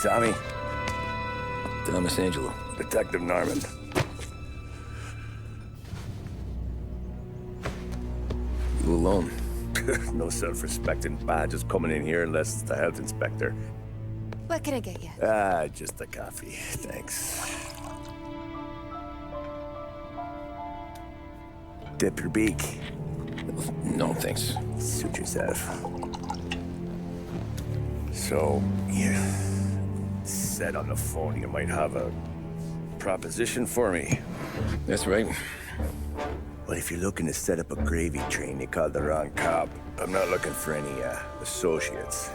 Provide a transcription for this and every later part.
Tommy. Thomas Angelo. Detective Norman. You alone? No self-respecting badges coming in here unless it's the health inspector. What can I get you? Just a coffee. Thanks. Dip your beak. No, thanks. Suit yourself. So, you said on the phone you might have a proposition for me. That's right. Well, if you're looking to set up a gravy train, you called the wrong cop. I'm not looking for any, associates.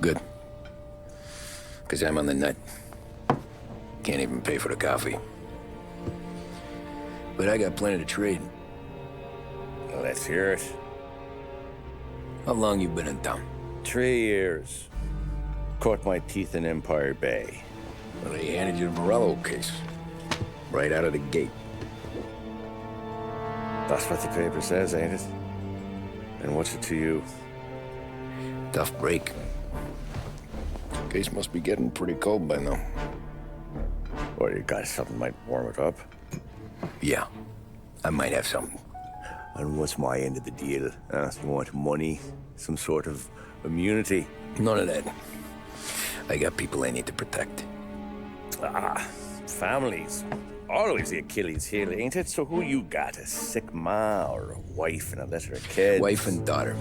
Good. Because I'm on the nut. Can't even pay for the coffee. But I got plenty to trade. Well, let's hear it. How long you been in town? 3 years. Caught my teeth in Empire Bay. Well, they handed you the Morello case. Right out of the gate. That's what the paper says, ain't it? And what's it to you? Tough break. Case must be getting pretty cold by now. Or you got something might warm it up? Yeah, I might have something. And what's my end of the deal? You want money? Some sort of immunity? None of that. I got people I need to protect. Families. Always the Achilles heel, ain't it? So who you got? A sick ma or a wife and a litter of kids? Wife and daughter.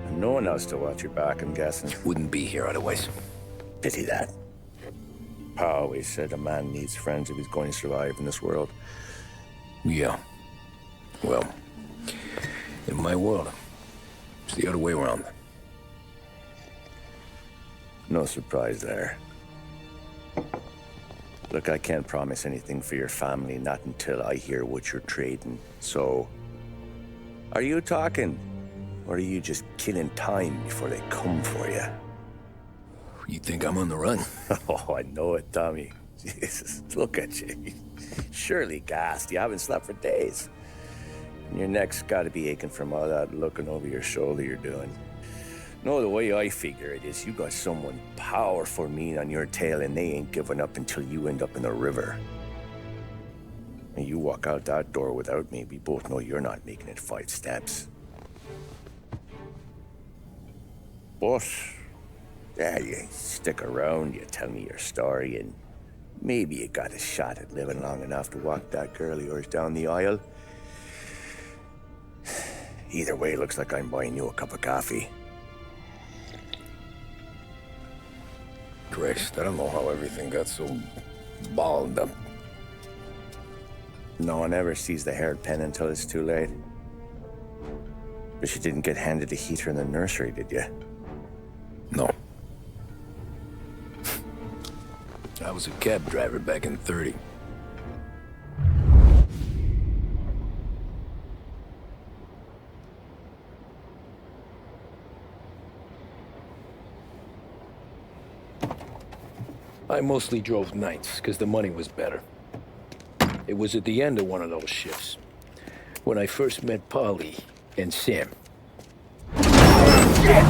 And no one else to watch your back, I'm guessing. Wouldn't be here otherwise. Pity that. Pa always said a man needs friends if he's going to survive in this world. Yeah. Well, in my world, it's the other way around. No surprise there. Look, I can't promise anything for your family, not until I hear what you're trading. So, are you talking? Or are you just killing time before they come for you? You think I'm on the run? Oh, I know it, Tommy. Jesus, look at you. Surely gassed. You haven't slept for days. And your neck's got to be aching from all that looking over your shoulder you're doing. No, the way I figure it is you got someone powerful mean on your tail and they ain't giving up until you end up in the river. And you walk out that door without me, we both know you're not making it 5 steps. But, yeah, you stick around, you tell me your story, and maybe you got a shot at living long enough to walk that girl of yours down the aisle. Either way, looks like I'm buying you a cup of coffee. Christ, I don't know how everything got so balled up. No one ever sees the haired pen until it's too late. But you didn't get handed a heater in the nursery, did you? No. I was a cab driver back in '30. I mostly drove nights, because the money was better. It was at the end of one of those shifts, when I first met Polly and Sam. Shit!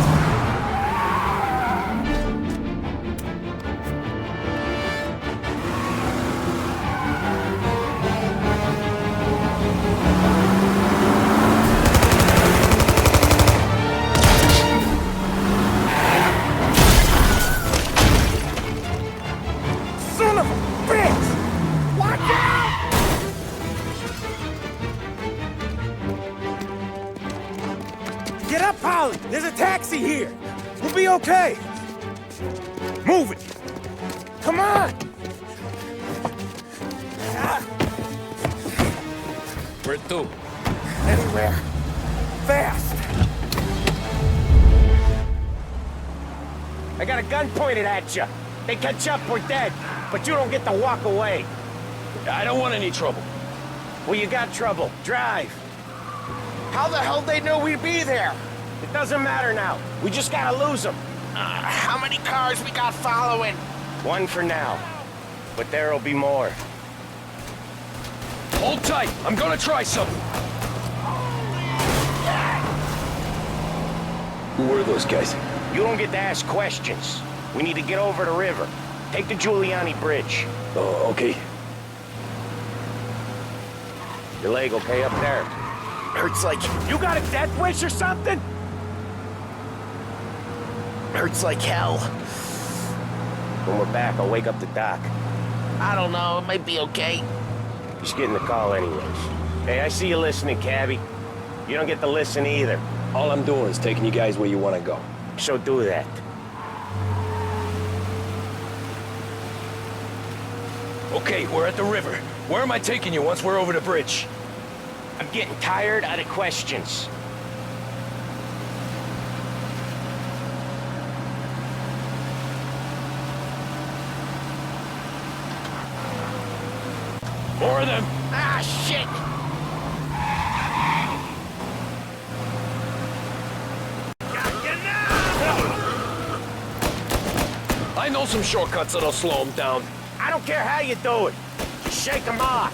Get up, Polly! There's a taxi here! We'll be okay! Move it! Come on! Where to? Anywhere. Fast! I got a gun pointed at you. They catch up, we're dead. But you don't get to walk away. I don't want any trouble. Well, you got trouble. Drive. How the hell they know we'd be there? It doesn't matter now. We just gotta lose them. How many cars we got following? One for now. But there'll be more. Hold tight. I'm gonna try something. Who were those guys? You don't get to ask questions. We need to get over the river. Take the Giuliani Bridge. Oh, okay. Your leg okay up there? Hurts like... You got a death wish or something? Hurts like hell. When we're back, I'll wake up the doc. I don't know, it might be okay. Just getting the call anyways. Hey, I see you listening, Cabby. You don't get to listen either. All I'm doing is taking you guys where you want to go. So do that. Okay, we're at the river. Where am I taking you once we're over the bridge? I'm getting tired of the questions. More of them. Ah, shit! I know some shortcuts that'll slow them down. I don't care how you do it. Just shake them off.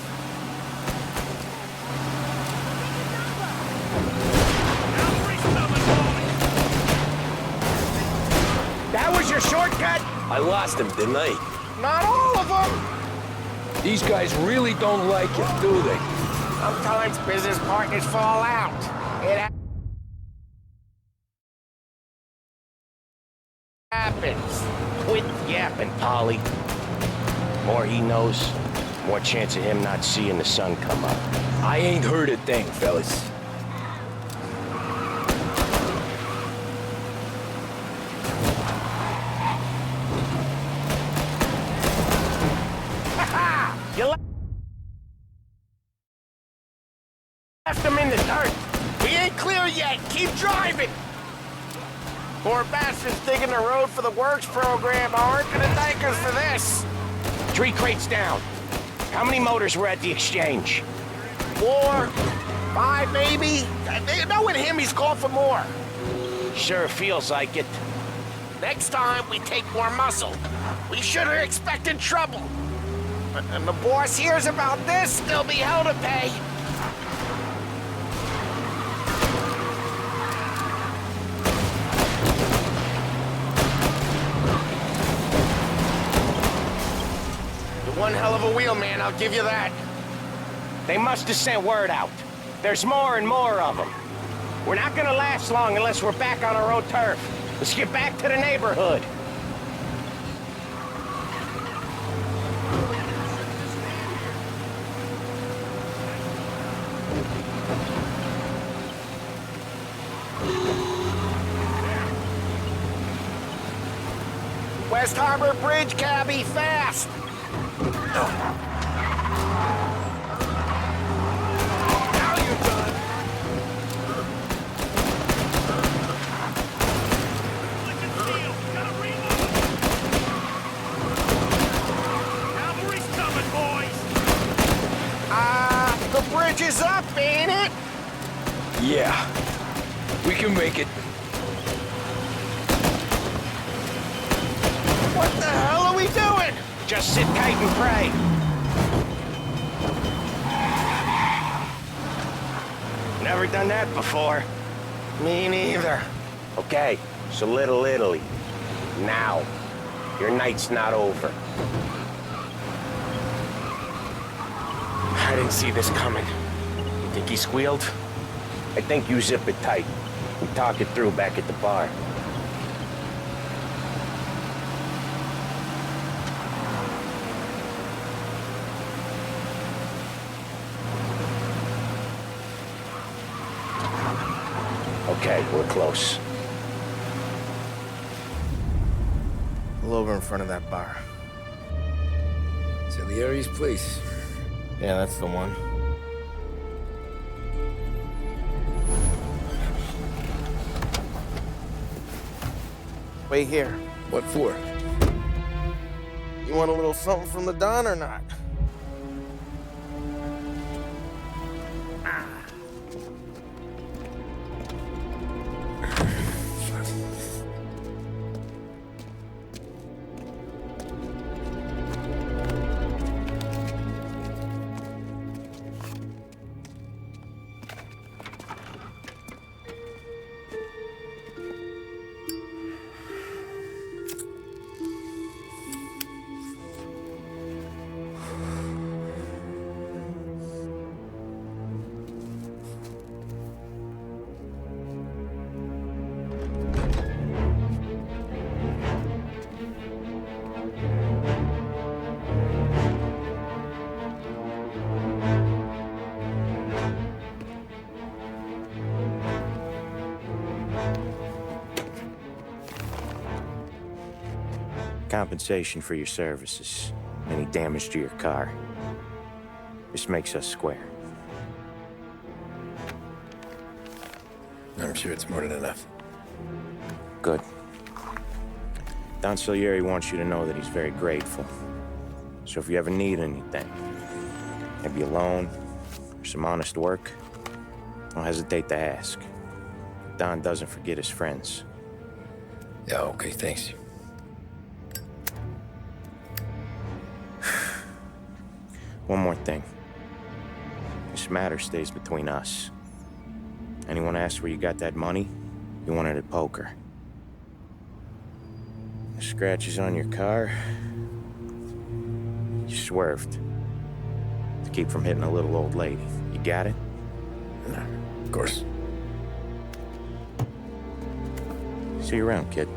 That was your shortcut? I lost him, didn't I? Not all of them. These guys really don't like you, do they? Sometimes business partners fall out. It happens. Quit yapping, Polly. More he knows, more chance of him not seeing the sun come up. I ain't heard a thing, fellas. You left him in the dirt. We ain't clear yet. Keep driving. Poor bastards digging the road for the works program aren't gonna thank us for this. 3 crates down. How many motors were at the exchange? 4, 5 maybe. Knowing him, he's called for more. Sure feels like it. Next time, we take more muscle. We should have expected trouble. And the boss hears about this, there'll be hell to pay. You're one hell of a wheelman, I'll give you that. They must have sent word out. There's more and more of them. We're not gonna last long unless we're back on our own turf. Let's get back to the neighborhood. West Harbor Bridge, cabby, fast! Now you're done! Cavalry's coming, boys! The bridge is up, ain't it? Yeah. We can make it. What the hell are we doing? Just sit tight and pray. Never done that before. Me neither. Okay, so Little Italy. Now. Your night's not over. I didn't see this coming. You think he squealed? I think you zip it tight. We talk it through back at the bar. Okay, we're close. Pull over in front of that bar. Salieri's place. Yeah, that's the one. Wait here. What for? You want a little something from the Don or not? Compensation for your services. Any damage to your car. This makes us square. I'm sure it's more than enough. Good. Don Salieri wants you to know that he's very grateful. So if you ever need anything, maybe a loan or some honest work, don't hesitate to ask. Don doesn't forget his friends. Yeah, okay, thanks. One more thing. This matter stays between us. Anyone asks where you got that money, you won it at poker. The scratches on your car, you swerved. To keep from hitting a little old lady. You got it? Of course. See you around, kid.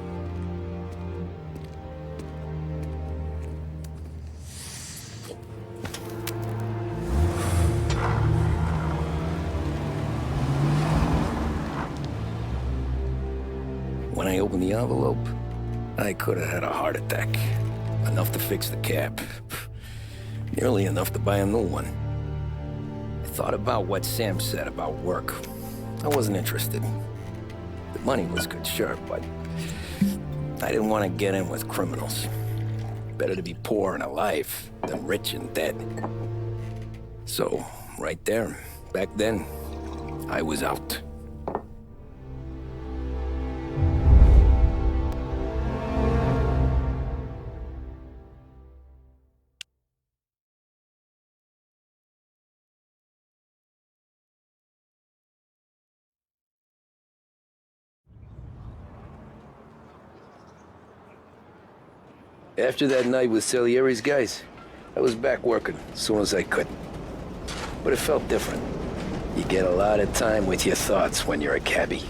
When I opened the envelope, I could have had a heart attack. Enough to fix the cap. Nearly enough to buy a new one. I thought about what Sam said about work. I wasn't interested. The money was good, sure, but I didn't want to get in with criminals. Better to be poor and alive than rich and dead. So, right there, back then, I was out. After that night with Salieri's guys, I was back working as soon as I could. But it felt different. You get a lot of time with your thoughts when you're a cabbie.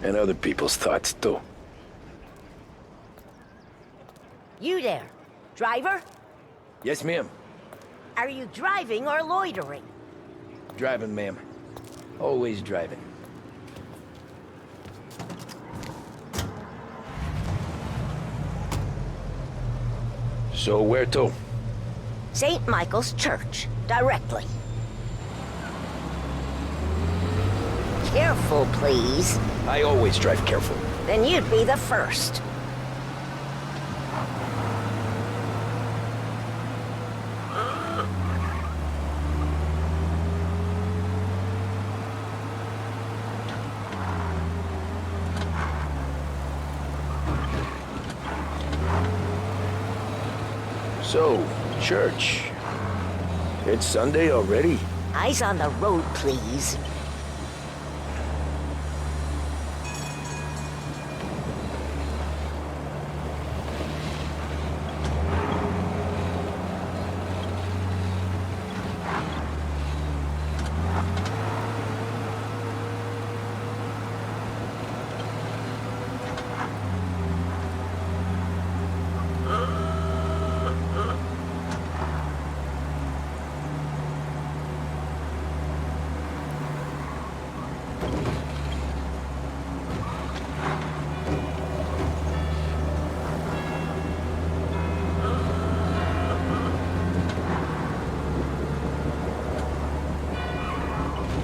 And other people's thoughts, too. You there, driver? Yes, ma'am. Are you driving or loitering? Driving, ma'am. Always driving. So where to? St. Michael's Church, directly. Careful, please. I always drive careful. Then you'd be the first. So, church. It's Sunday already? Eyes on the road, please.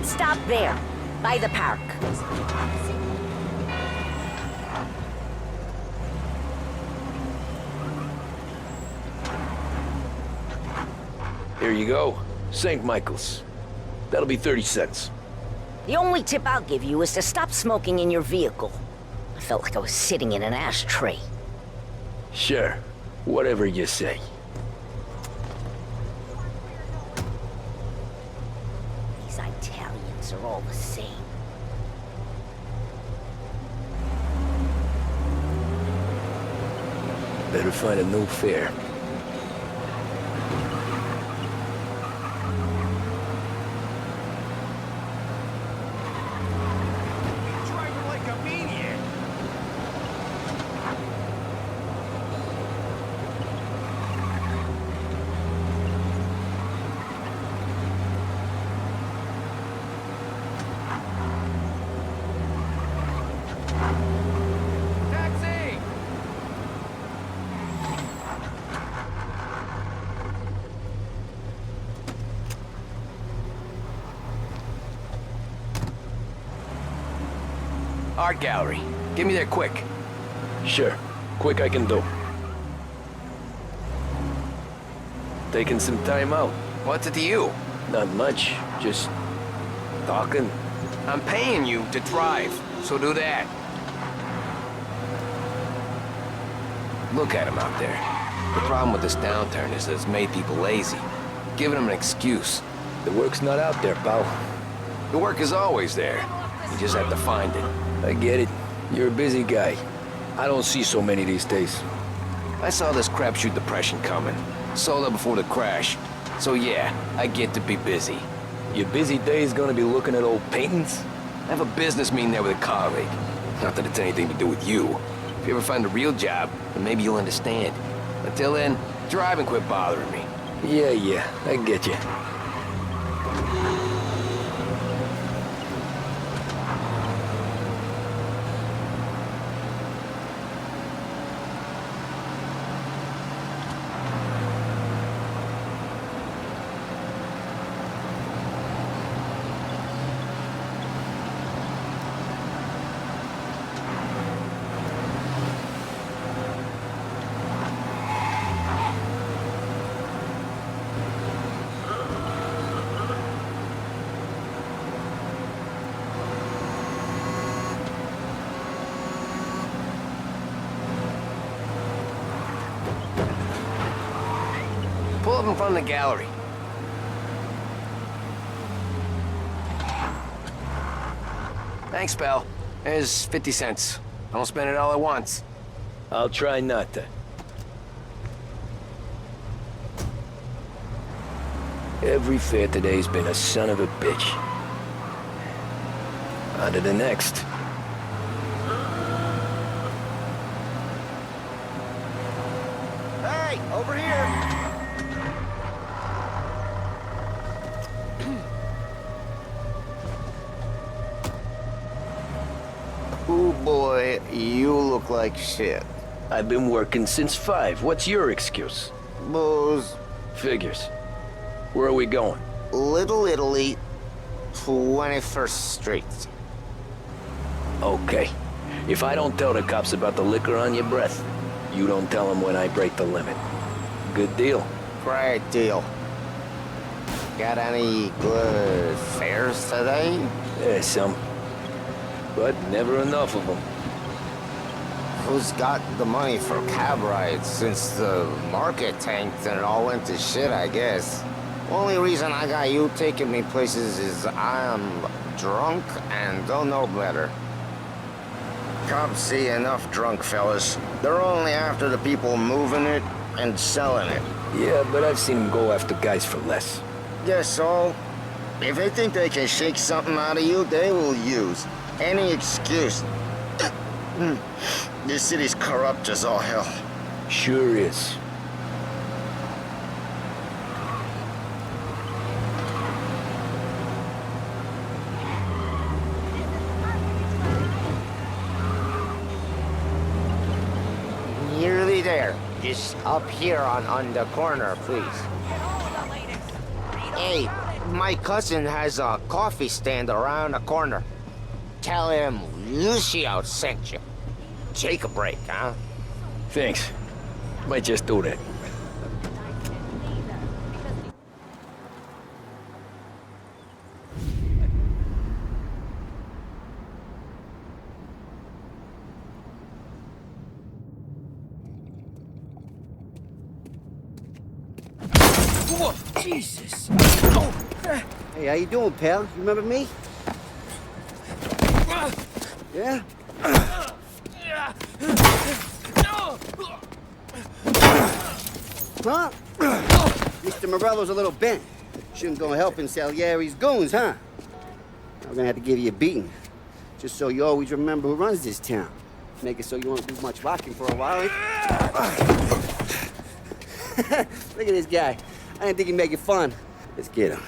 Stop there, by the park. Here you go. St. Michael's. That'll be 30 cents. The only tip I'll give you is to stop smoking in your vehicle. I felt like I was sitting in an ashtray. Sure. Whatever you say. These Italians are all the same. Better find a new fare. Driving like a maniac. Taxi! art gallery. Get me there quick. Sure. Quick I can do. Taking some time out. What's it to you? Not much. Just talking. I'm paying you to drive, so do that. Look at him out there. The problem with this downturn is that it's made people lazy. Giving them an excuse. The work's not out there, pal. The work is always there. You just have to find it. I get it. You're a busy guy. I don't see so many these days. I saw this crapshoot depression coming. Sold up before the crash. So yeah, I get to be busy. Your busy day's gonna be looking at old paintings? I have a business meeting there with a colleague. Not that it's anything to do with you. If you ever find a real job, then maybe you'll understand. Until then, drive and quit bothering me. Yeah, I get you. Pull up in front of the gallery. Thanks, pal. There's 50 cents. Don't spend it all at once. I'll try not to. Every fare today's been a son of a bitch. On to the next. Hey, over here! Ooh boy, you look like shit. I've been working since 5. What's your excuse? Booze, Figures. Where are we going? Little Italy, 21st Street. Okay. If I don't tell the cops about the liquor on your breath, you don't tell them when I break the limit. Good deal. Great deal. Got any good fares today? There's some. But never enough of them. Who's got the money for cab rides since the market tanked and it all went to shit, I guess? Only reason I got you taking me places is I'm drunk and don't know better. Cops see enough drunk fellas. They're only after the people moving it and selling it. Yeah, but I've seen them go after guys for less. Guess so. If they think they can shake something out of you, they will use any excuse. This city's corrupt as all hell. Sure is. Nearly there. Just up here on the corner, please. Hey, my cousin has a coffee stand around the corner. Tell him Lucio sent you. Take a break, huh? Thanks. Might just do that. Whoa, Jesus! Hey, how you doing, pal? You remember me? Yeah? Huh? Mr. Morello's a little bent. Shouldn't go helping Salieri's goons, huh? I'm gonna have to give you a beating. Just so you always remember who runs this town. Make it so you won't do much rocking for a while. Look at this guy. I didn't think he'd make it fun. Let's get him.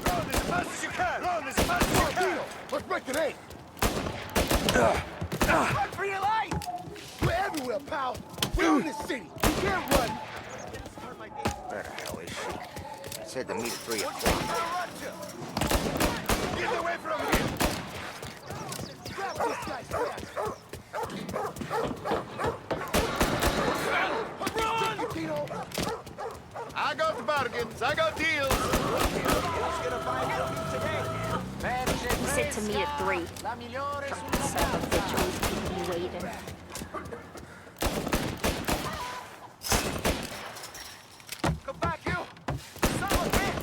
Run as fast as you can! Run as fast as you can! Let's break the name! Run for your life! We're everywhere, pal! We're in the city! You can't run! Where the hell is she? I said to meet at 3 o'clock. Get away from here! I got the bargains, I got deals. He said to meet at 3. Son of a bitch always keeping me waiting. Come back, you! Son of a bitch!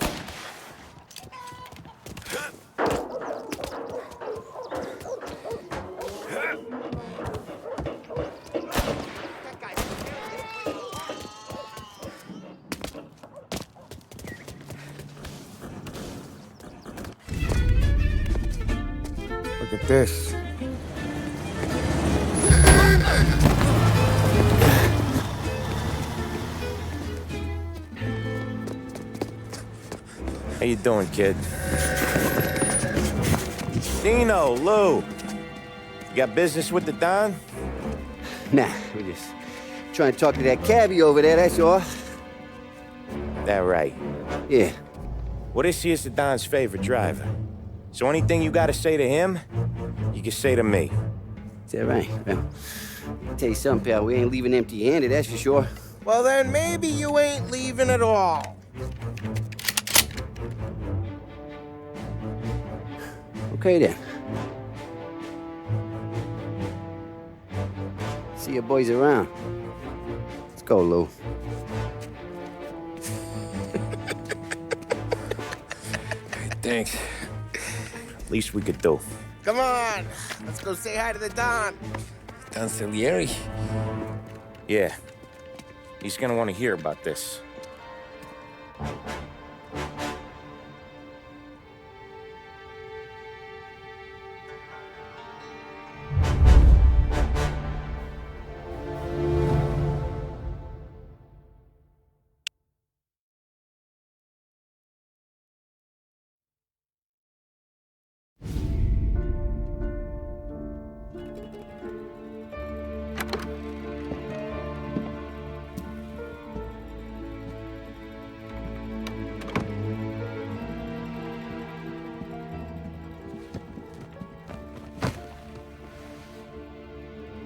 Look at this. How you doing, kid? Dino, Lou. You got business with the Don? Nah, we just trying to talk to that cabbie over there, that's all. That right. Yeah. Well, this here's the Don's favorite driver. So anything you gotta say to him, you can say to me. Is that right? Well, I'll tell you something, pal. We ain't leaving empty-handed, that's for sure. Well, then maybe you ain't leaving at all. Okay, then. See your boys around. Let's go, Lou. Thanks. Least we could do. Come on, let's go say hi to the Don. Don Salieri? Yeah. He's gonna want to hear about this.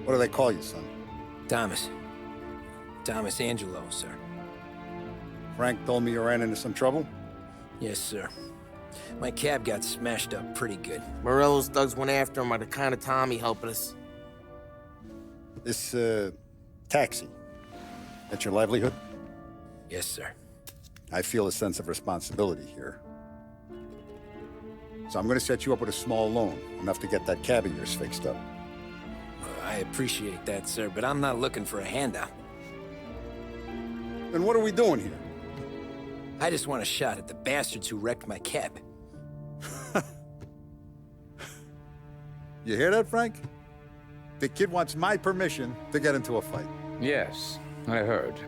What do they call you, son? Thomas. Thomas Angelo, sir. Frank told me you ran into some trouble? Yes, sir. My cab got smashed up pretty good. Morello's thugs went after him by the kind of Tommy helping us. This, taxi. That's your livelihood? Yes, sir. I feel a sense of responsibility here. So I'm gonna set you up with a small loan, enough to get that cab of yours fixed up. I appreciate that, sir, but I'm not looking for a handout. Then what are we doing here? I just want a shot at the bastards who wrecked my cab. You hear that, Frank? The kid wants my permission to get into a fight. Yes, I heard.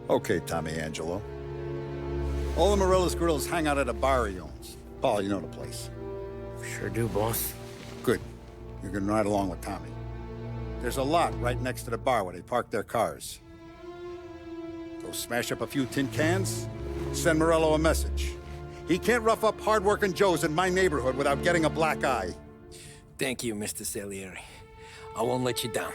Okay, Tommy Angelo. All the Morello's girls hang out at a bar he owns. Paul, you know the place. Sure do, boss. Good. You can ride along with Tommy. There's a lot right next to the bar where they park their cars. Go smash up a few tin cans, send Morello a message. He can't rough up hard-working Joes in my neighborhood without getting a black eye. Thank you, Mr. Salieri. I won't let you down.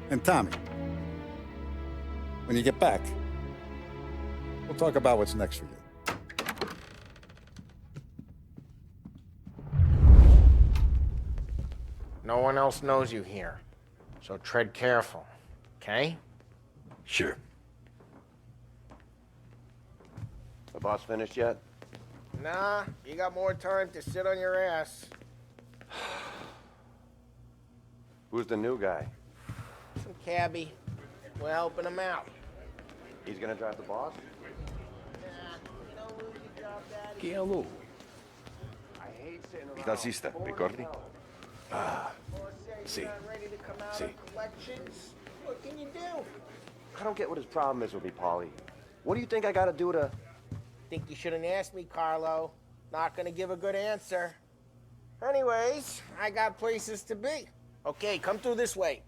And Tommy, when you get back, we'll talk about what's next for you. No one else knows you here, so tread careful, okay? Sure. The boss finished yet? Nah, you got more time to sit on your ass. Who's the new guy? Some cabbie. We're helping him out. He's gonna drive the boss? Chi è lui? Il tassista, ricordi? Sì. Sì. What can you do? I don't get what his problem is with me, Paulie. What do you think I gotta do to... Think you shouldn't ask me, Carlo. Not gonna give a good answer. Anyways, I got places to be. Okay, come through this way.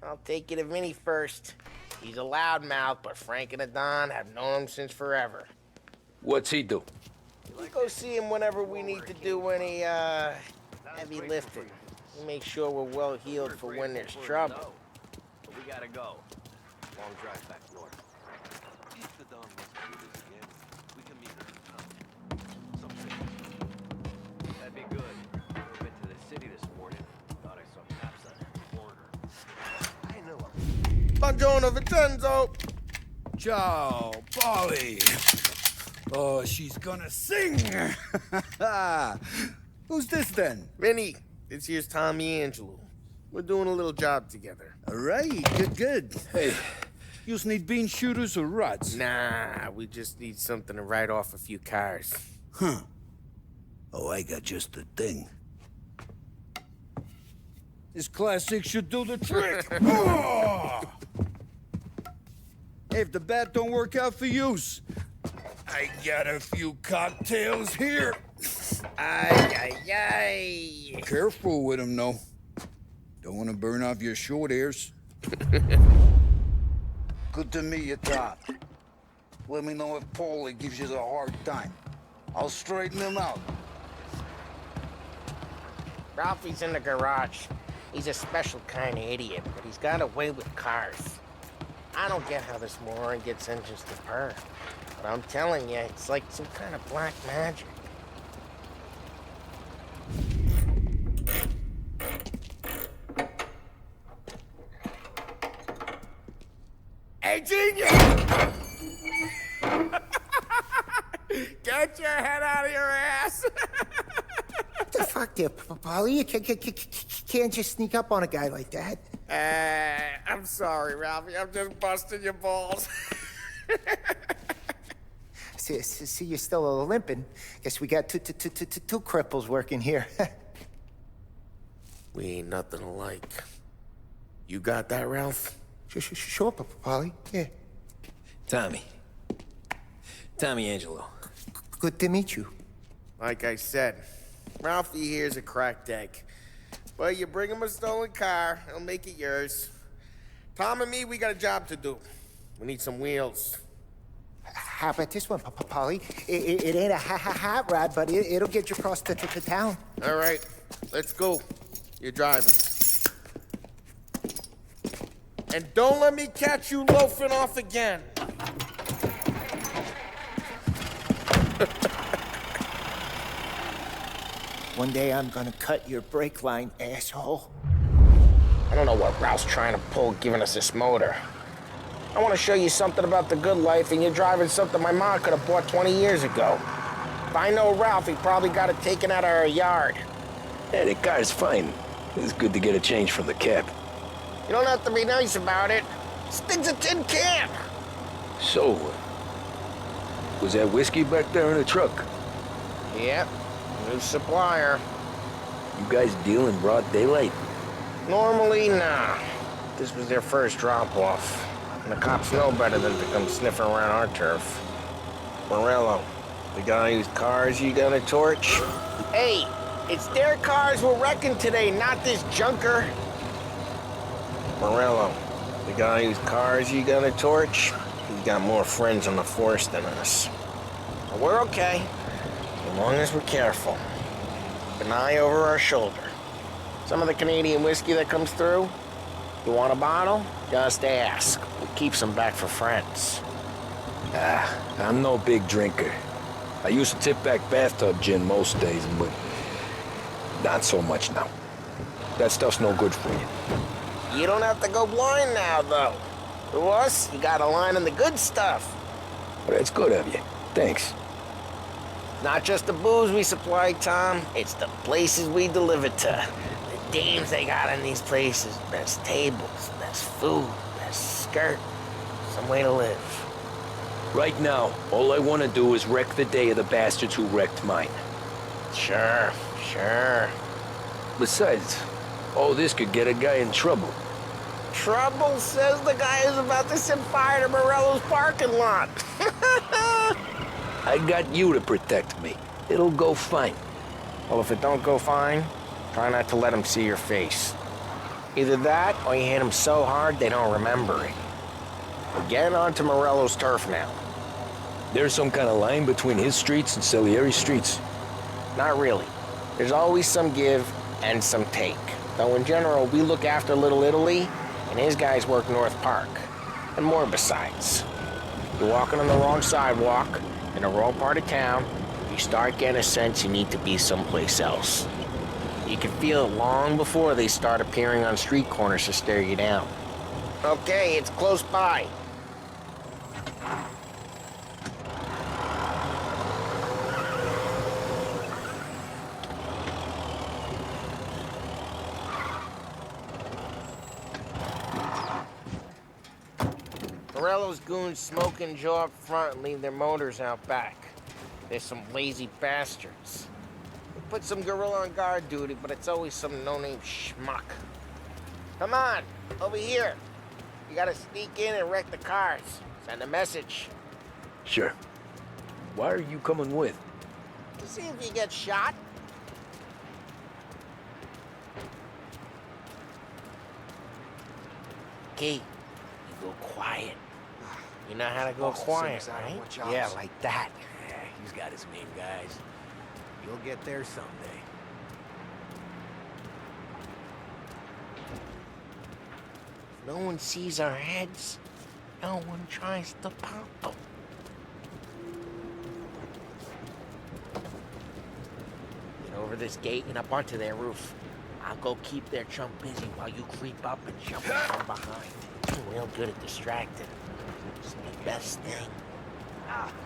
I'll take you to Vinny first. He's a loudmouth, but Frank and the Don have known him since forever. What's he do? We go see him whenever we need to do any, heavy lifting. We make sure we're well healed for when there's trouble. We gotta go. Long drive back north. If the Don wants to do this again, we can meet him in town. Something. That'd be good. I went to the city this morning. Thought I saw cops on the corner. I know him. Buongiorno, Vincenzo! Ciao, Polly. Oh, she's gonna sing. Who's this then? Vinny, this here's Tommy Angelo. We're doing a little job together. All right, good. Hey, you need bean shooters or rods? Nah, we just need something to write off a few cars. Huh. Oh, I got just the thing. This classic should do the trick. Oh! Hey, if the bat don't work out for use, I got a few cocktails here. Ay, ay, ay. Careful with them, though. Don't want to burn off your short hairs. Good to meet you, Tom. Let me know if Paulie gives you a hard time. I'll straighten him out. Ralphie's in the garage. He's a special kind of idiot, but he's got a way with cars. I don't get how this moron gets engines to purr. But I'm telling you, it's like some kind of black magic. Hey, genius! Get your head out of your ass! What the fuck there, Polly? You can't just sneak up on a guy like that. I'm sorry, Ralphie. I'm just busting your balls. See, you're still limping. Guess we got two cripples working here. We ain't nothing alike. You got that, Ralph? Sure, Polly. Yeah. Tommy Angelo. Good to meet you. Like I said, Ralphie here's a cracked egg. But you bring him a stolen car, he'll make it yours. Tom and me, we got a job to do. We need some wheels. How about this one, Polly? It ain't a hot rod, but it'll get you across to town. All right, let's go. You're driving. And don't let me catch you loafing off again. One day I'm gonna cut your brake line, asshole. I don't know what Ralph's trying to pull giving us this motor. I want to show you something about the good life, and you're driving something my mom could have bought 20 years ago. If I know Ralph, he probably got it taken out of our yard. Yeah, the car's fine. It's good to get a change from the cab. You don't have to be nice about it. This thing's a tin can. So, was that whiskey back there in the truck? Yep, new supplier. You guys deal in broad daylight? Normally, nah. This was their first drop-off. And the cops know better than to come sniffing around our turf. Morello, we got any cars you gonna torch? Hey, it's their cars we're wrecking today, not this junker. Morello, we got any cars you gonna torch? He's got more friends on the force than us. But we're okay, as long as we're careful. An eye over our shoulder. Some of the Canadian whiskey that comes through, you want a bottle? Just ask. We keep some back for friends. I'm no big drinker. I used to tip back bathtub gin most days, but not so much now. That stuff's no good for you. You don't have to go blind now, though. To us, you got a line on the good stuff. But that's good of you. Thanks. Not just the booze we supply, Tom. It's the places we deliver to. The dames they got in these places. Best tables, best food, best skirt. Some way to live. Right now, all I want to do is wreck the day of the bastards who wrecked mine. Sure. Besides, all this could get a guy in trouble. Trouble, says the guy who's about to set fire to Morello's parking lot. I got you to protect me. It'll go fine. Well, if it don't go fine, try not to let him see your face. Either that, or you hit them so hard they don't remember it. We're getting onto Morello's turf now. There's some kind of line between his streets and Salieri's streets? Not really. There's always some give and some take. Though in general, we look after Little Italy, and his guys work North Park. And more besides. You're walking on the wrong sidewalk, in the wrong part of town, you start getting a sense you need to be someplace else. You can feel it long before they start appearing on street corners to stare you down. Okay, it's close by. Morello's goons smoke and Joe up front and leave their motors out back. They're some lazy bastards. We put some gorilla on guard duty, but it's always some no-name schmuck. Come on, over here. You gotta sneak in and wreck the cars. Send a message. Sure. Why are you coming with? To see if you get shot. Key, you go quiet. You know how to go quiet, right? Yeah, like that. Yeah, he's got his name, guys. You'll get there someday. If no one sees our heads, no one tries to pop them. Get over this gate and up onto their roof. I'll go keep their chump busy while you creep up and jump in from behind. You're real good at distracting. It's the best thing.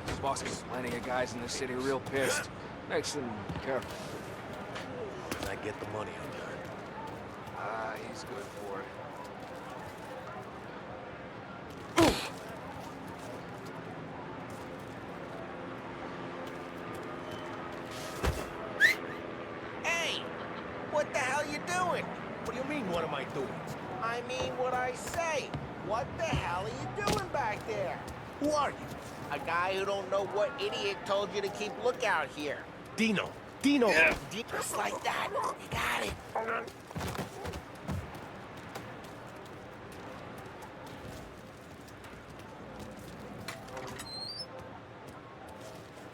This boss is plenty of guys in the city real pissed. Makes them careful. I get the money I'm done. He's good for it. Hey! What the hell you doing? What do you mean, what am I doing? I mean what I say. What the hell are you doing back there? Who are you? A guy who don't know what idiot told you to keep lookout here. Dino. Dino! Yeah. Just like that. You got it.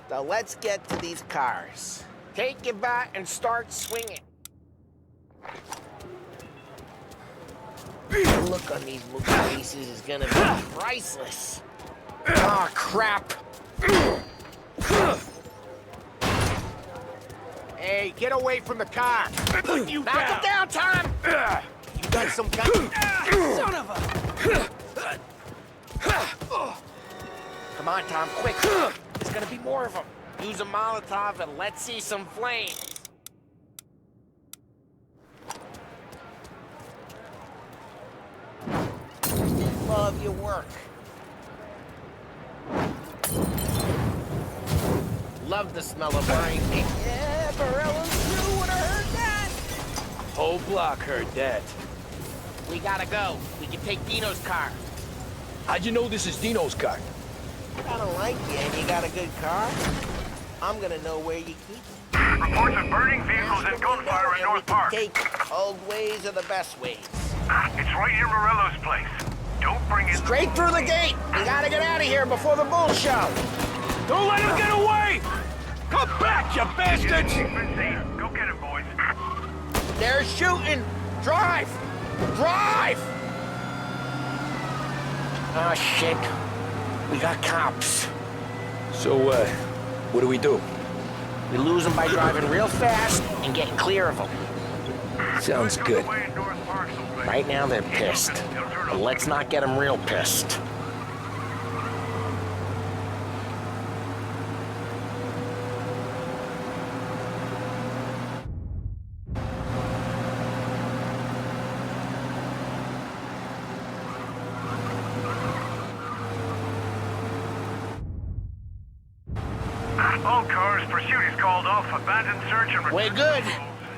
So let's get to these cars. Take your bat and start swinging. The look on these movie faces is gonna be priceless. Oh, crap. Hey, get away from the car! Put you Knock him down, Tom! You got some gun? Son of a... Come on, Tom, quick. There's gonna be more of them. Use a Molotov and let's see some flames. Love your work. Love the smell of burning meat. Yeah, Morello's crew would have heard that. Whole block heard that. We gotta go. We can take Dino's car. How'd you know this is Dino's car? I don't like you and you got a good car. I'm gonna know where you keep it. Reports of burning vehicles and gunfire in North Park. Take old ways are the best ways. It's right near Morello's place. Don't bring in... Straight through the gate! We gotta get out of here before the bull show! Don't let him get away! Come back, you bastards! Go get him, boys. They're shooting! Drive! Drive! Oh, shit. We got cops. So, what do we do? We lose them by driving real fast and getting clear of them. Sounds good. Right now, they're pissed. But let's not get them real pissed. All cars, pursuit is called off. Abandoned search and... We're good.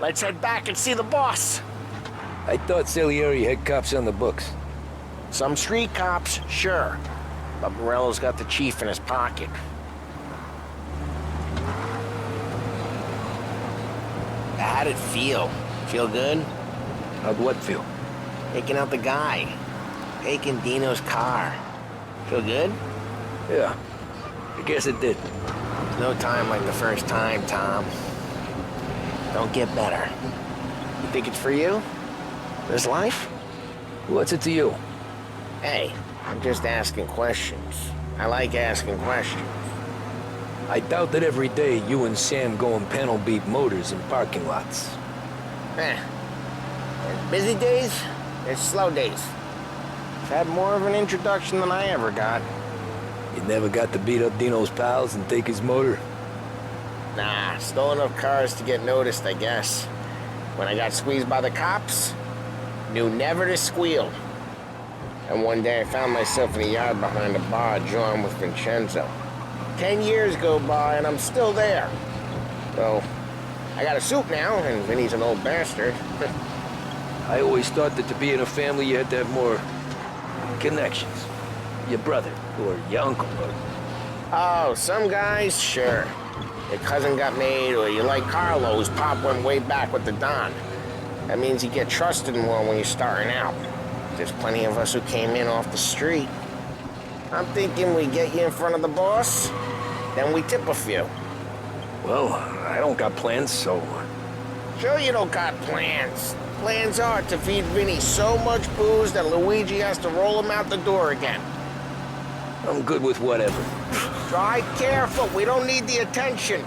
Let's head back and see the boss. I thought Salieri had cops on the books. Some street cops, sure. But Morello's got the chief in his pocket. How'd it feel? Feel good? How'd what feel? Taking out the guy. Taking Dino's car. Feel good? Yeah, I guess it did. There's no time like the first time, Tom. Don't get better. You think it's for you? This life? What's it to you? Hey, I'm just asking questions. I like asking questions. I doubt that every day you and Sam go and panel beat motors in parking lots. There's busy days, there's slow days. I've had more of an introduction than I ever got. You never got to beat up Dino's pals and take his motor? Nah, stole enough cars to get noticed, I guess. When I got squeezed by the cops, knew never to squeal. And one day I found myself in the yard behind a bar drawn with Vincenzo. 10 years go by and I'm still there. So, I got a suit now, and Vinny's an old bastard. I always thought that to be in a family you had to have more connections. Your brother, or your uncle, or... Oh, some guys, sure. Your cousin got made, or you like Carlos, Pop went way back with the Don. That means you get trusted more when you're starting out. There's plenty of us who came in off the street. I'm thinking we get you in front of the boss, then we tip a few. Well, I don't got plans, so... Sure you don't got plans. Plans are to feed Vinny so much booze that Luigi has to roll him out the door again. I'm good with whatever. Try careful, we don't need the attention.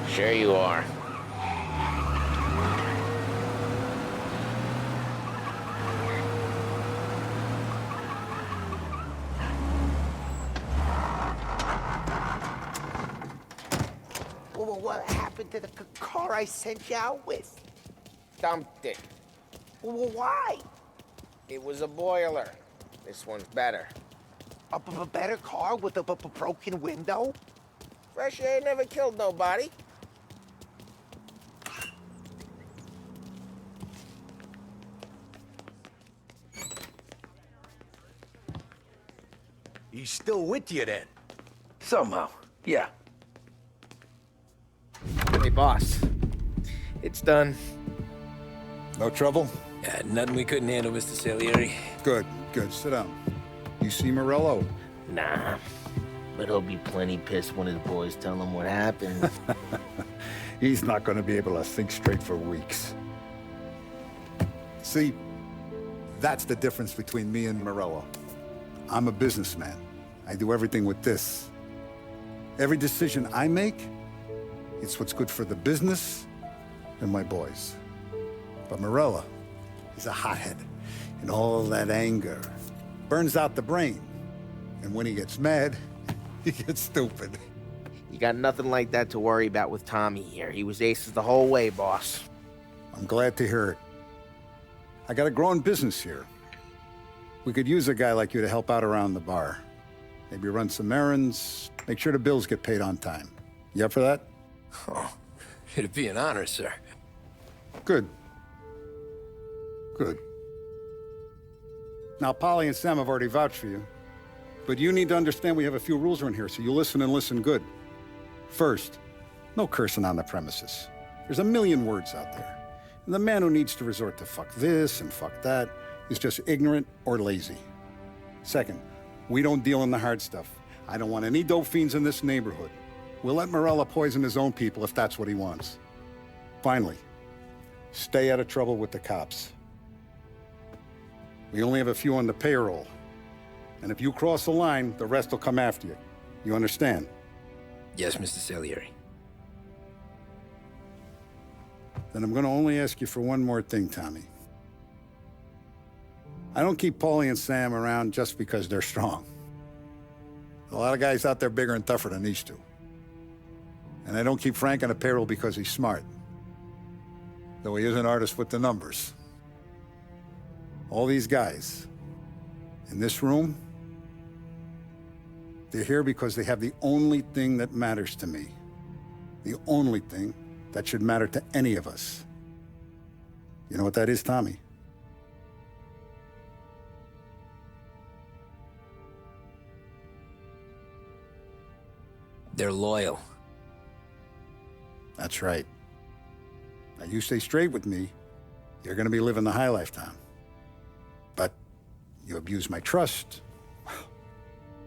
Sure you are. Well, what happened to the car I sent you out with? Dumped it. Well, why? It was a boiler. This one's better. A better car with a broken window? Fresh air never killed nobody. He's still with you then? Somehow, yeah. Hey, boss. It's done. No trouble? Yeah, nothing we couldn't handle, Mr. Salieri. Good, good. Sit down. You see Morello? Nah. But he'll be plenty pissed when his boys tell him what happened. He's not going to be able to think straight for weeks. See, that's the difference between me and Morello. I'm a businessman. I do everything with this. Every decision I make, it's what's good for the business and my boys. But Morello, he's a hothead. And all that anger burns out the brain. And when he gets mad, he gets stupid. You got nothing like that to worry about with Tommy here. He was aces the whole way, boss. I'm glad to hear it. I got a growing business here. We could use a guy like you to help out around the bar. Maybe run some errands, make sure the bills get paid on time. You up for that? Oh, it'd be an honor, sir. Good. Good. Now, Polly and Sam have already vouched for you. But you need to understand we have a few rules around here, so you listen and listen good. First, no cursing on the premises. There's a million words out there. And the man who needs to resort to fuck this and fuck that is just ignorant or lazy. Second, we don't deal in the hard stuff. I don't want any dope fiends in this neighborhood. We'll let Morella poison his own people if that's what he wants. Finally, stay out of trouble with the cops. We only have a few on the payroll. And if you cross the line, the rest will come after you. You understand? Yes, Mr. Salieri. Then I'm going to only ask you for one more thing, Tommy. I don't keep Paulie and Sam around just because they're strong. A lot of guys out there bigger and tougher than these two. And I don't keep Frank on a payroll because he's smart. Though he is an artist with the numbers. All these guys in this room, they're here because they have the only thing that matters to me. The only thing that should matter to any of us. You know what that is, Tommy? They're loyal. That's right. Now you stay straight with me, You're gonna be living the high life, Tom. But you abuse my trust.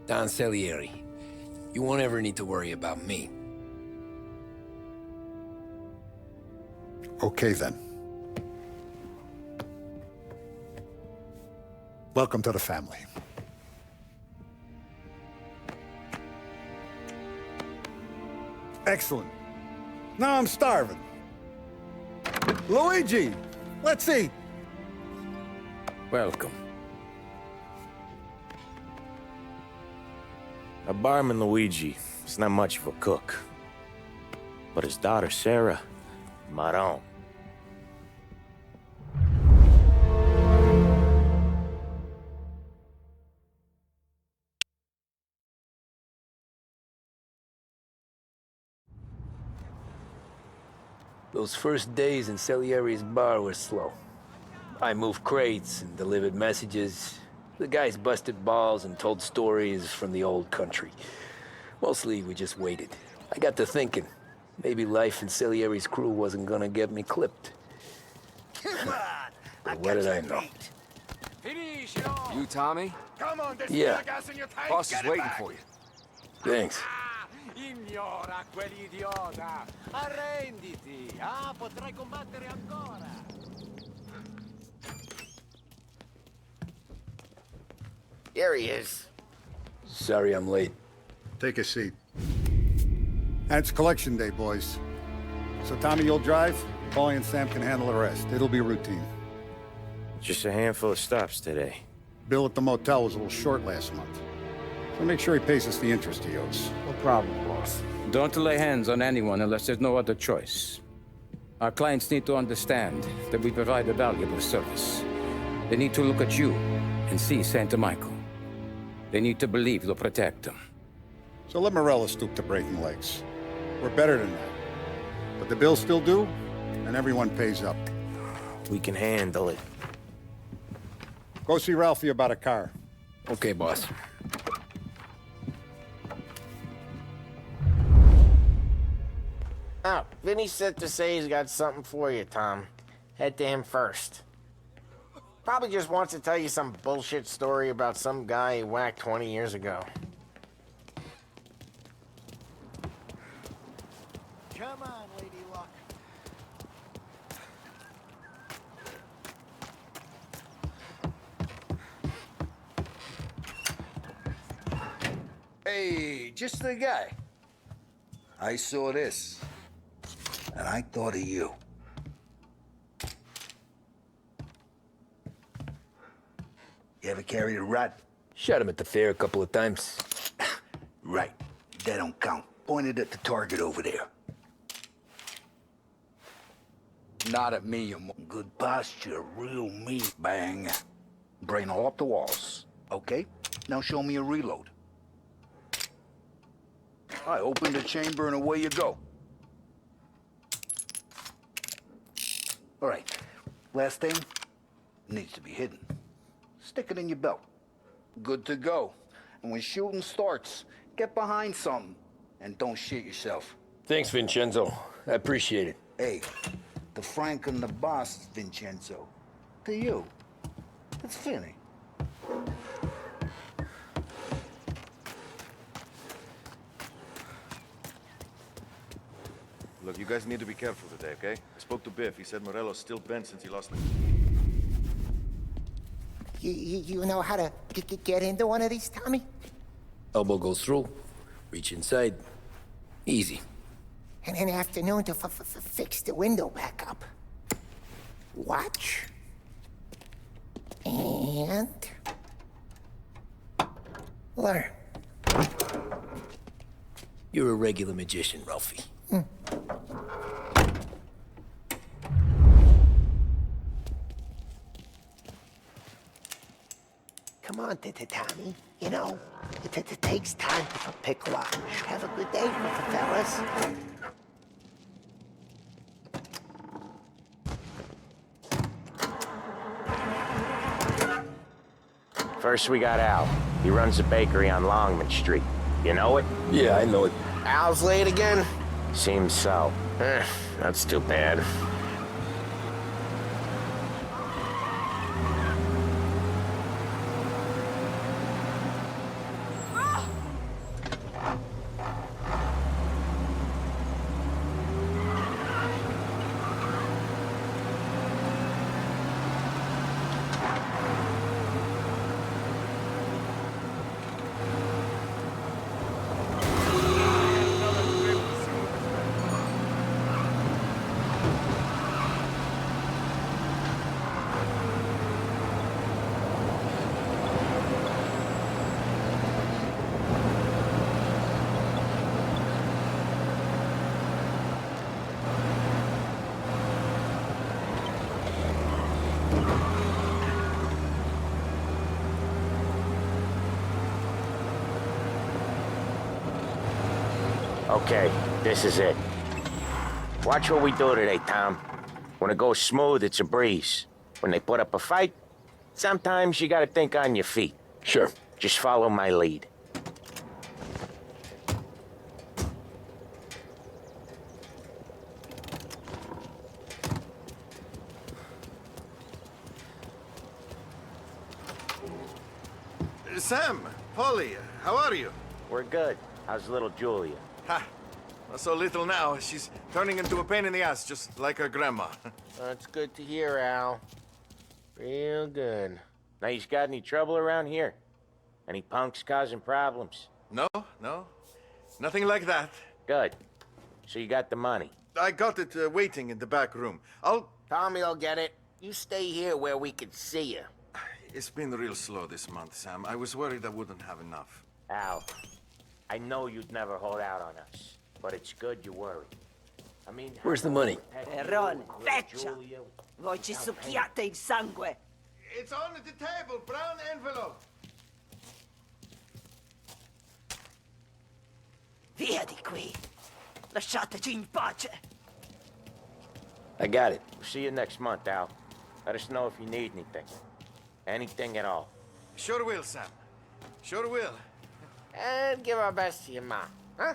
Don Salieri, you won't ever need to worry about me. Okay, then. Welcome to the family. Excellent. Now I'm starving. Luigi, let's eat. Welcome. Our barman Luigi is not much of a cook. But his daughter Sarah, Maron. Those first days in Salieri's bar were slow. I moved crates and delivered messages. The guys busted balls and told stories from the old country. Mostly, we just waited. I got to thinking, maybe life in Salieri's crew wasn't gonna get me clipped. But what did I know? You, Tommy? Come on, there's Yeah. gas in your tank. Boss Get is it waiting back. for you. Thanks. Ignora quell'idiota! Arrenditi! Ah, potrai combattere ancora! Here he is. Sorry I'm late. Take a seat. And it's collection day, boys. So Tommy, you'll drive. Paulie and Sam can handle the rest. It'll be routine. Just a handful of stops today. Bill at the motel was a little short last month. So make sure he pays us the interest he owes. No problem, boss. Don't lay hands on anyone unless there's no other choice. Our clients need to understand that we provide a valuable service. They need to look at you and see Santa Michael. They need to believe you'll protect them. So let Morello stoop to breaking legs. We're better than that. But the bills still due, and everyone pays up. We can handle it. Go see Ralphie about a car. Okay, boss. Oh, Vinny said to say he's got something for you, Tom. Head to him first. Probably just wants to tell you some bullshit story about some guy he whacked 20 years ago. Come on, Lady Luck. Hey, just the guy. I saw this, and I thought of you. You ever carried a rat? Shot him at the fair a couple of times. Right. That don't count. Pointed at the target over there. Not at me, you good posture, real meat, bang. Brain all up the walls. Okay? Now show me a reload. I open the chamber and away you go. All right. Last thing needs to be hidden. Stick it in your belt. Good to go. And when shooting starts, get behind something and don't shit yourself. Thanks, Vincenzo. I appreciate it. Hey, the Frank and the boss, Vincenzo. To you, it's Vinny. Look, you guys need to be careful today, okay? I spoke to Biff. He said Morello's still bent since he lost the... You know how to get into one of these, Tommy? Elbow goes through. Reach inside. Easy. And an afternoon to fix the window back up. Watch. And... learn. You're a regular magician, Ralphie. Come on, Tommy. You know, it takes time to pick lock. Have a good day, fellas. First we got Al. He runs a bakery on Longman Street. You know it? Yeah, I know it. Al's late again? Seems so. That's too bad. Okay, this is it. Watch what we do today, Tom. When it goes smooth, it's a breeze. When they put up a fight, sometimes you gotta think on your feet. Sure. Just follow my lead. Sam, Polly, how are you? We're good. How's little Julia? Ha! Not so little now. She's turning into a pain in the ass, just like her grandma. That's good to hear, Al. Real good. Now, you got any trouble around here? Any punks causing problems? No. Nothing like that. Good. So you got the money? I got it waiting in the back room. Tommy'll get it. You stay here where we can see you. It's been real slow this month, Sam. I was worried I wouldn't have enough. Al, I know you'd never hold out on us, but it's good you worry. I mean... Where's the money? Perrone, feccia! Voi ci succhiate il sangue! It's on the table, brown envelope. Via di qui! Lasciateci in pace! I got it. See you next month, Al. Let us know if you need anything. Anything at all. Sure will, Sam. Sure will. And give our best to your mom, huh?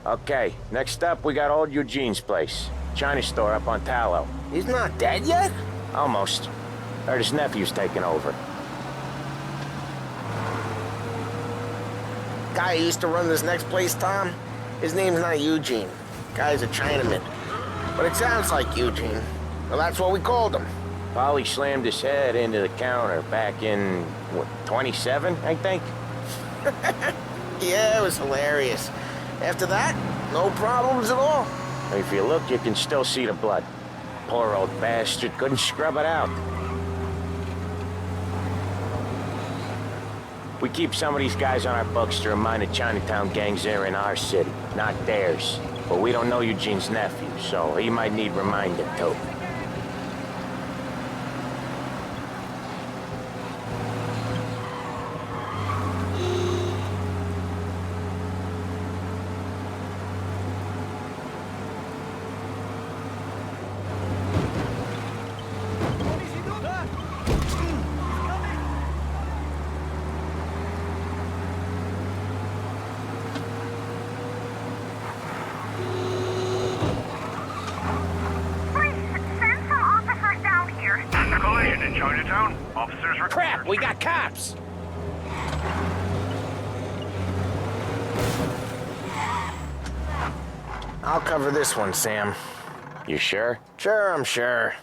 Okay, next up, we got old Eugene's place. China store up on Tallow. He's not dead yet? Almost. Heard his nephew's taking over. Guy who used to run this next place, Tom? His name's not Eugene. Guy's a Chinaman. But it sounds like Eugene. Well, that's what we called him. Polly slammed his head into the counter back in, what, 27, I think? Yeah, it was hilarious. After that, no problems at all. If you look, you can still see the blood. Poor old bastard couldn't scrub it out. We keep some of these guys on our books to remind the Chinatown gangs they're in our city, not theirs. But we don't know Eugene's nephew, so he might need reminding too. Crap, we got cops! I'll cover this one, Sam. You sure? Sure, I'm sure.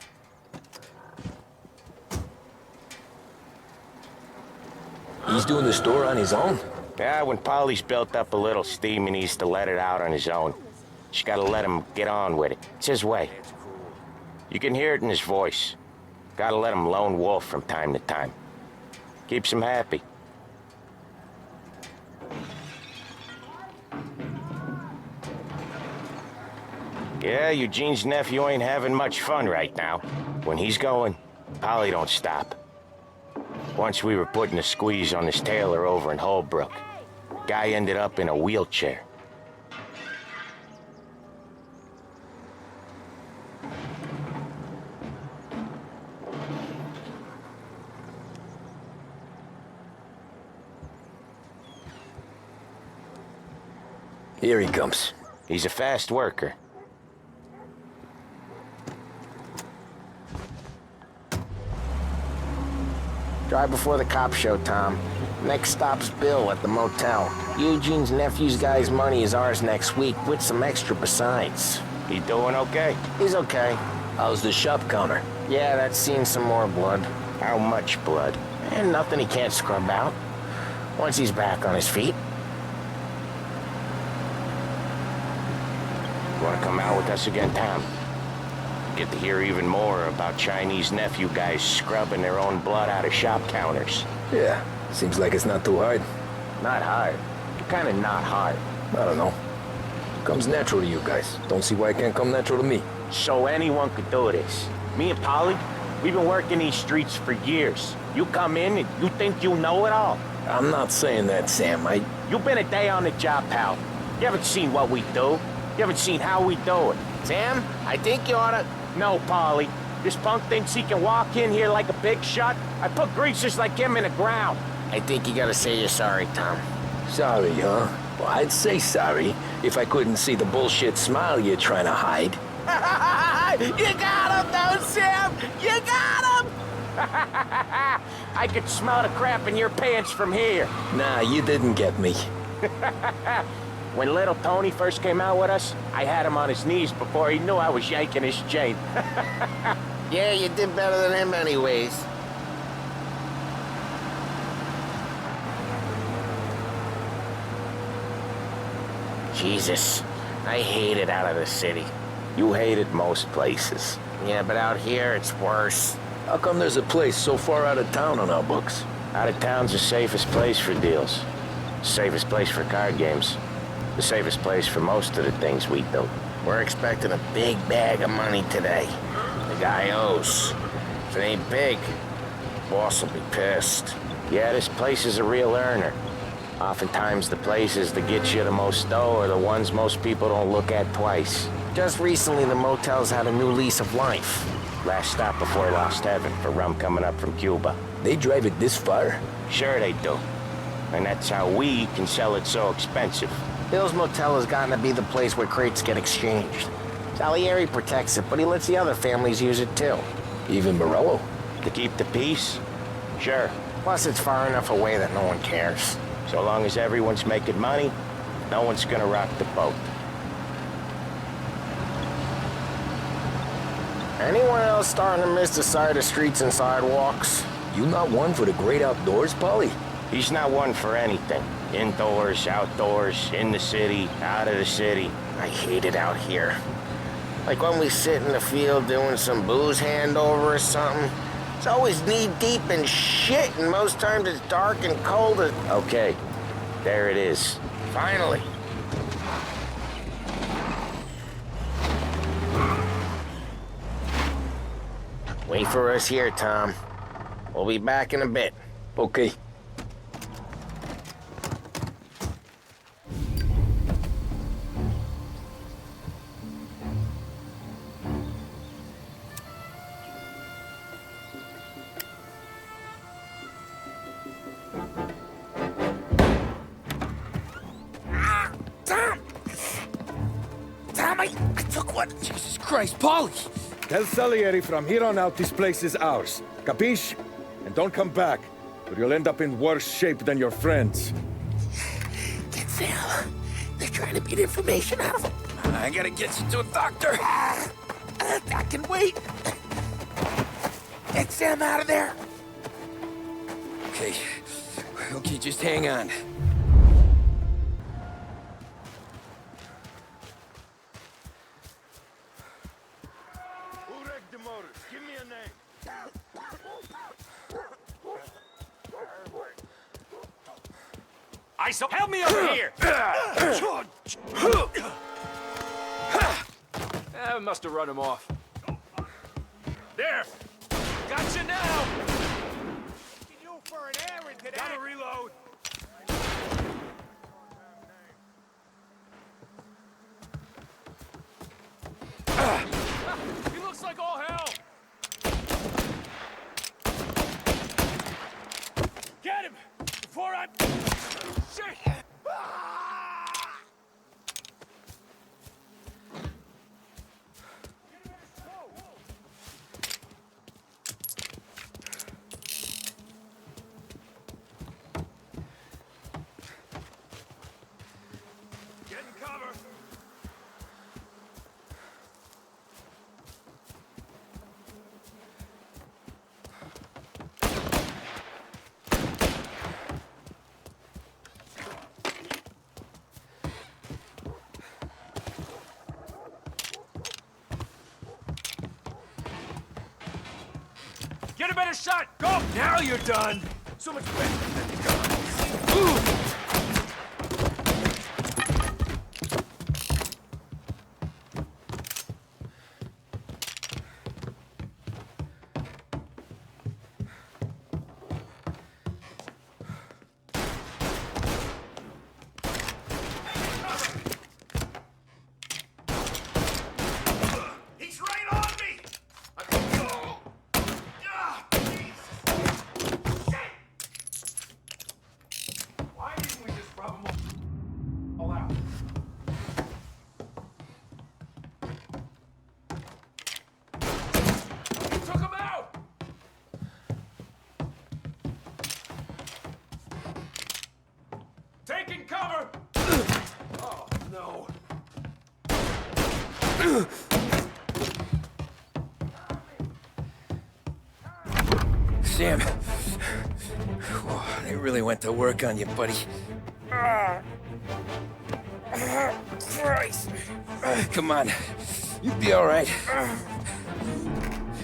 He's doing the store on his own? Yeah, when Polly's built up a little steam, he needs to let it out on his own. Just gotta let him get on with it. It's his way. You can hear it in his voice. Gotta let him lone wolf from time to time. Keeps him happy. Yeah, Eugene's nephew ain't having much fun right now. When he's going, Polly don't stop. Once we were putting a squeeze on this tailor over in Holbrook. Guy ended up in a wheelchair. Here he comes. He's a fast worker. Drive before the cop show, Tom. Next stop's Bill at the motel. Eugene's nephew's guy's money is ours next week, with some extra besides. He doing okay? He's okay. How's the shop counter? Yeah, that's seen some more blood. How much blood? And nothing he can't scrub out. Once he's back on his feet. You wanna come out with us again, Tom? Get to hear even more about Chinese nephew guys scrubbing their own blood out of shop counters. Yeah, seems like it's not too hard. Not hard. Kinda not hard. I don't know. Comes natural to you guys. Don't see why it can't come natural to me. So anyone could do this. Me and Polly, we've been working these streets for years. You come in and you think you know it all. I'm not saying that, Sam. You've been a day on the job, pal. You haven't seen what we do. You haven't seen how we do it. Sam, I think you oughta... No, Polly. This punk thinks he can walk in here like a big shot. I put greasers like him in the ground. I think you gotta say you're sorry, Tom. Sorry, huh? Well, I'd say sorry if I couldn't see the bullshit smile you're trying to hide. You got him, though, Sam! You got him! I could smell the crap in your pants from here. Nah, you didn't get me. When little Tony first came out with us, I had him on his knees before he knew I was yanking his chain. Yeah, you did better than him anyways. Jesus, I hate it out of the city. You hate it most places. Yeah, but out here, it's worse. How come there's a place so far out of town on our books? Out of town's the safest place for deals. Safest place for card games. The safest place for most of the things we do. We're expecting a big bag of money today. The guy owes. If it ain't big, boss will be pissed. Yeah, this place is a real earner. Oftentimes the places that get you the most dough are the ones most people don't look at twice. Just recently, the motel's had a new lease of life. Last stop before Lost Heaven for rum coming up from Cuba. They drive it this far? Sure they do. And that's how we can sell it so expensive. Bill's Motel has gotten to be the place where crates get exchanged. Salieri protects it, but he lets the other families use it too. Even Morello? To keep the peace? Sure. Plus, it's far enough away that no one cares. So long as everyone's making money, no one's gonna rock the boat. Anyone else starting to miss the side of streets and sidewalks? You not one for the great outdoors, Polly? He's not one for anything. Indoors, outdoors, in the city, out of the city. I hate it out here. Like when we sit in the field doing some booze handover or something. It's always knee-deep in shit, and most times it's dark and cold as... Okay, there it is. Finally. Wait for us here, Tom. We'll be back in a bit. Okay. I took one. Jesus Christ, Polly! Tell Salieri from here on out this place is ours. Capiche? And don't come back, or you'll end up in worse shape than your friends. Get Sam. They're trying to beat information out of him. I gotta get you to a doctor. I can wait. Get Sam out of there. Okay. Okay, just hang on. Give me a name. Help me over here! I must have run him off. There! Gotcha now! You for an errand today. Gotta reload. He looks like all hell! Get him! Before I... Shit! Get in cover. Get a better shot! Go! Now you're done! So much better than the guns. Ooh. He's right on me! Why didn't we just rub them all out? You took him out! Taking cover! Oh, no. Sam. They really went to work on you, buddy. Christ. Come on. You'll be all right.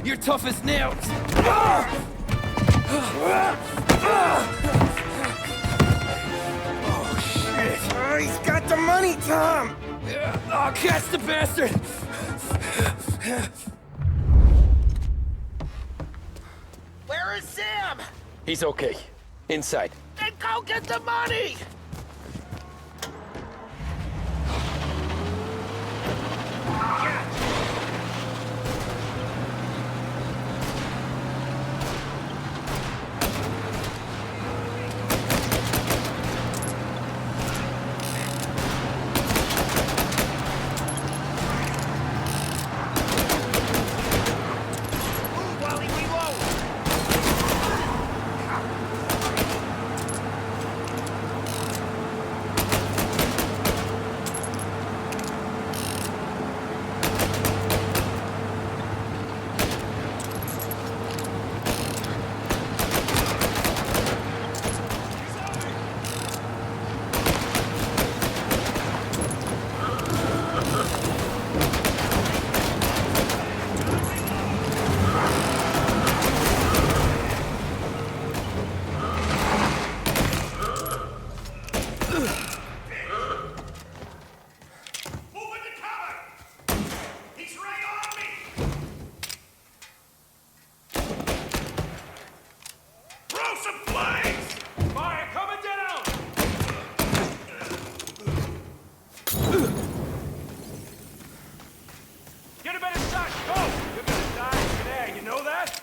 You're tough as nails. Oh, shit. He's got the money, Tom. Oh, catch the bastard. Where is Sam? He's okay. Inside. Then go get the money! Get a better shot! Go! You're gonna die today, you know that?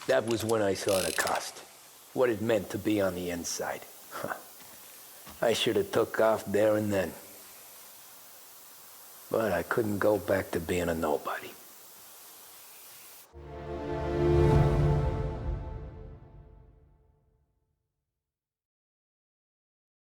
That was when I saw the cost. What it meant to be on the inside. Huh. I should have took off there and then. But I couldn't go back to being a nobody.